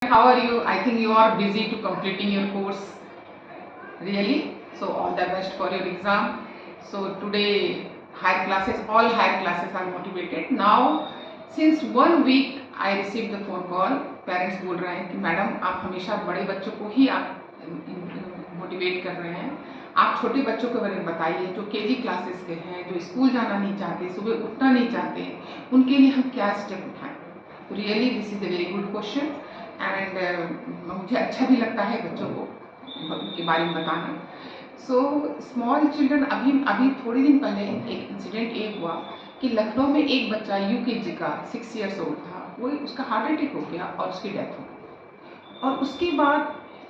How are you? I think you are busy to completing your course. Really? So all the best for your exam. So today higher classes, all higher classes are motivated. Now since 1 week I received the phone call. Parents बोल रहे हैं कि madam आप हमेशा बड़े बच्चों को ही आप मोटिवेट कर रहे हैं, आप छोटे बच्चों के बारे में बताइए जो केजी क्लासेस के हैं, जो स्कूल जाना नहीं चाहते, सुबह उठना नहीं चाहते, उनके लिए हम क्या स्टेप उठाएं। तो really this is a very good question and मुझे अच्छा भी लगता है बच्चों को के बारे में बताना। सो स्मॉल चिल्ड्रन, अभी थोड़े दिन पहले एक इंसिडेंट ये हुआ कि लखनऊ में एक बच्चा यूकेजी का 6 इयर्स ओल्ड था, वो उसका हार्ट अटैक हो गया और उसकी डेथ हो गई। और उसके बाद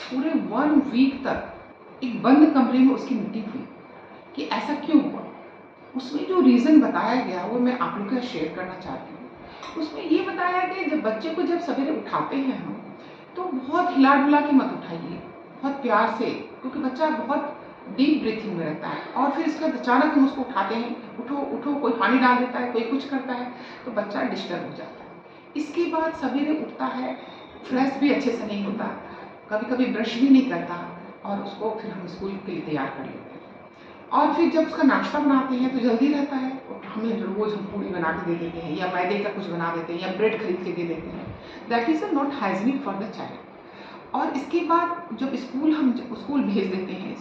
पूरे 1 वीक तक एक बंद कमरे में उसकी मीटिंग हुई कि ऐसा क्यों हुआ। उसमें जो रीज़न बताया गया वो मैं आप लोग के साथ शेयर करना चाहती हूँ। उसमें ये बताया गया जब बच्चे को जब सवेरे उठाते हैं हम, तो बहुत हिला डुला के मत उठाइए, बहुत प्यार से, क्योंकि बच्चा बहुत डीप ब्रीथिंग में रहता है। और फिर इसके बाद अचानक हम उसको उठाते हैं, उठो उठो, कोई पानी डाल देता है, कोई कुछ करता है, तो बच्चा डिस्टर्ब हो जाता है। इसके बाद सवेरे उठता है, फ्रेश भी अच्छे से नहीं होता, कभी कभी ब्रश भी नहीं करता, और उसको फिर हम स्कूल के लिए तैयार कर लेते हैं। और फिर जब उसका नाश्ता बनाते हैं तो जल्दी रहता है, हमें रोज़ हम पूरी बना के दे देते हैं या मैदे का कुछ बना देते हैं या ब्रेड खरीद के दे देते हैं। That is not hygienic for the child. और इसके बाद जब स्कूल भेज देते हैं,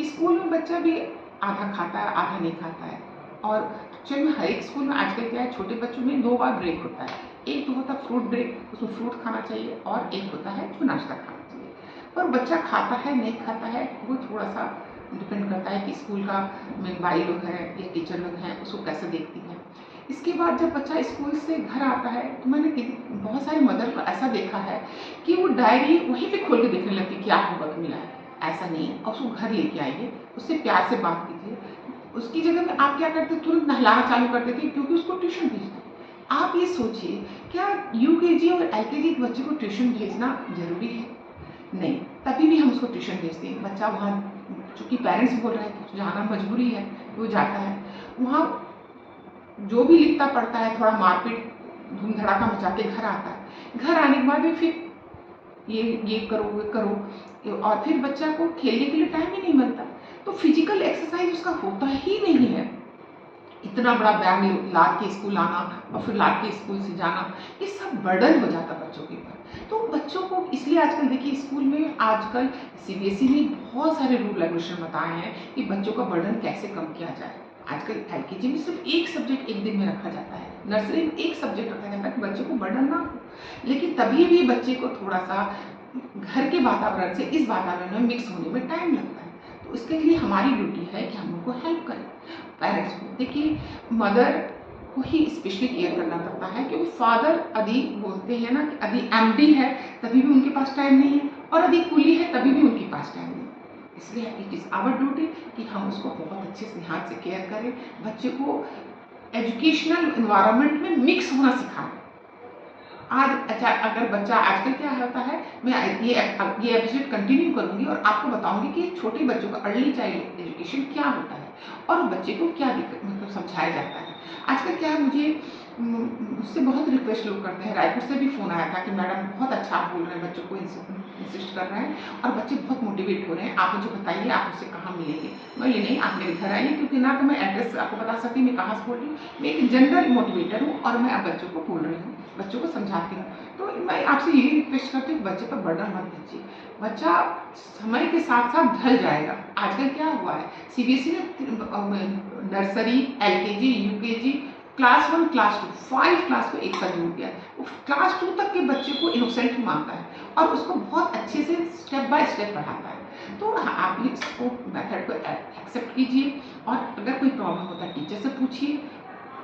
स्कूल में बच्चा भी आधा खाता है आधा नहीं खाता है। और एक्चुअली में हर एक स्कूल में आजकल क्या है, छोटे बच्चों में 2 बार ब्रेक होता है। एक तो होता है फ्रूट ब्रेक, उसमें फ्रूट खाना चाहिए, और एक होता है जो नाश्ता खाना चाहिए। पर बच्चा खाता है नहीं खाता है वो थोड़ा सा डिपेंड करता है कि स्कूल का भाई लोग हैं या टीचर लोग हैं उसको कैसे देखती हैं। इसके बाद जब बच्चा स्कूल से घर आता है तो मैंने बहुत सारी मदर को ऐसा देखा है कि वो डायरी वहीं पे खोल के देखने लगती क्या होमवर्क मिला है। ऐसा नहीं, और उसको घर लेके आइए, उससे प्यार से बात कीजिए। उसकी जगह में आप क्या करते, तुरंत नहलाना चालू कर देते क्योंकि उसको ट्यूशन भेजते। आप ये सोचिए, क्या यूकेजी और एलकेजी के बच्चे को ट्यूशन भेजना जरूरी है? नहीं, तभी भी हम उसको ट्यूशन भेजते हैं। बच्चा वहाँ, चूँकि पेरेंट्स बोल रहे हैं कि जाना मजबूरी है, वो जाता है। वहाँ जो भी लिखता पढ़ता है, थोड़ा मारपीट धूम धड़ाका मचा के घर आता है। घर आने के बाद भी फिर ये करो वो करो, और फिर बच्चा को खेलने के लिए टाइम ही नहीं मिलता। तो फिजिकल एक्सरसाइज उसका होता ही नहीं है। इतना बड़ा बैग लाद के स्कूल आना और फिर लाद के स्कूल से जाना, ये सब बर्डन हो जाता बच्चों के ऊपर। तो बच्चों को इसलिए आजकल देखिए स्कूल में आजकल सीबीएसई ने बहुत सारे रूल रेगुलेशन बताए हैं कि बच्चों का बर्डन कैसे कम किया जाए। आजकल एलकेजी में सिर्फ एक सब्जेक्ट एक दिन में रखा जाता है, नर्सरी में एक सब्जेक्ट रखा जाता है कि बच्चे को बर्डन ना हो। लेकिन तभी भी बच्चे को थोड़ा सा घर के वातावरण से इस वातावरण में मिक्स होने में टाइम लगता है। तो इसके लिए हमारी ड्यूटी है कि हम उनको हेल्प करें। पेरेंट्स को देखिए, मदर को ही स्पेशली केयर करना पड़ता है, क्योंकि फादर यदि बोलते हैं ना कि यदि एमडी है तभी भी उनके पास टाइम नहीं है, और यदि कुली है तभी भी उनके पास टाइम नहीं है। इसलिए इट इज़ आवर ड्यूटी कि हम उसको बहुत अच्छे से ध्यान से केयर करें, बच्चे को एजुकेशनल इन्वायरमेंट में मिक्स होना सिखाएं। आज अच्छा, अगर बच्चा आजकल क्या होता है, मैं ये एपिसोड कंटिन्यू करूंगी और आपको बताऊंगी कि छोटे बच्चों का अर्ली चाइल्ड एजुकेशन क्या होता है और बच्चे को क्या मतलब समझाया जाता है। आजकल क्या है, मुझसे बहुत रिक्वेस्ट लोग करते हैं, रायपुर से भी फ़ोन आया था कि मैडम बहुत अच्छा आप बोल रहे हैं, बच्चों को इंसिस्ट कर रहे हैं और बच्चे बहुत मोटिवेट हो रहे हैं, आप मुझे बताइए आप मुझसे कहाँ मिलेंगे। मैं ये नहीं, आप मेरे घर आइए, क्योंकि ना तो मैं एड्रेस आपको बता सकती मैं कहाँ से बोल रही हूँ। मैं एक जनरल मोटिवेटर हूँ और मैं अब बच्चों को बोल रही हूँ, बच्चों को समझाती हूँ। तो मैं आपसे यही रिक्वेस्ट करती हूँ, बच्चे पर बर्डन मत दीजिए, बच्चा समय के साथ साथ ढल जाएगा। आजकल क्या हुआ है, सीबीएसई ने nursery, LKG, UKG, class 1, class 2, 5 class को एक साथ जोड़ दिया। वो क्लास 2 तक के बच्चे को इनोसेंट मानता है और उसको बहुत अच्छे से स्टेप बाय स्टेप पढ़ाता है। तो आप इसको मेथड को एक्सेप्ट कीजिए, और अगर कोई प्रॉब्लम होता है टीचर से पूछिए।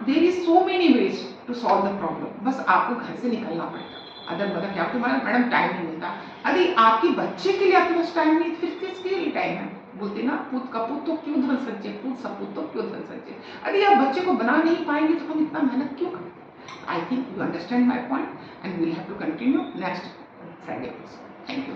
There is so many ways to solve the problem, बस आपको घर से निकलना पड़ेगा। अदर मतलब क्या, तुम्हारा मैडम टाइम नहीं मिलता, यदि आपके बच्चे के लिए आपके पास टाइम नहीं, फिर किसके लिए टाइम है? बोलते ना, पूत कपूत तो क्यों धन सच्चे, पूत सपूत तो क्यों धन सच्चे। यदि आप बच्चे को बना नहीं पाएंगे तो हम इतना मेहनत क्यों करें? I think you understand my point and we'll have to continue next Friday. Thank you.